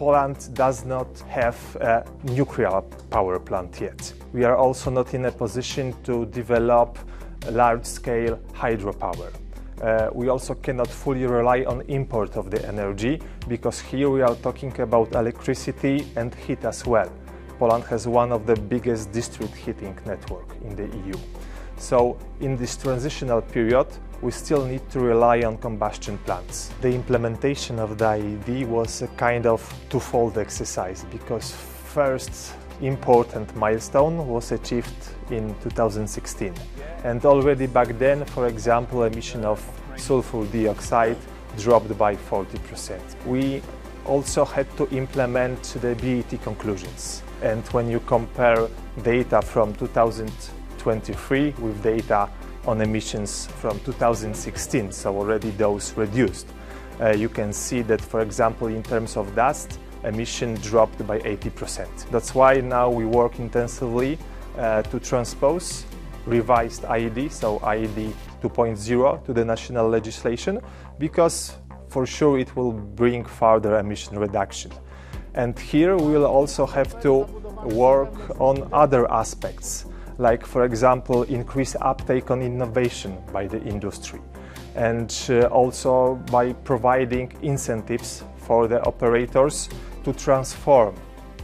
Poland does not have a nuclear power plant yet. We are also not in a position to develop large-scale hydropower. We also cannot fully rely on import of the energy, because here we are talking about electricity and heat as well. Poland has one of the biggest district heating network in the EU. So in this transitional period, we still need to rely on combustion plants. The implementation of the IED was a kind of twofold exercise, because first important milestone was achieved in 2016. And already back then, for example, emission of sulfur dioxide dropped by 40%. We also had to implement the BET conclusions. And when you compare data from 2023 with data on emissions from 2016, so already those reduced, you can see that, for example, in terms of dust, emission dropped by 80%. That's why now we work intensively to transpose revised IED, so IED 2.0, to the national legislation, because for sure it will bring further emission reduction. And here we will also have to work on other aspects, like, for example, increase uptake on innovation by the industry, and also by providing incentives for the operators to transform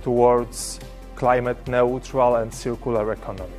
towards climate neutral and circular economy.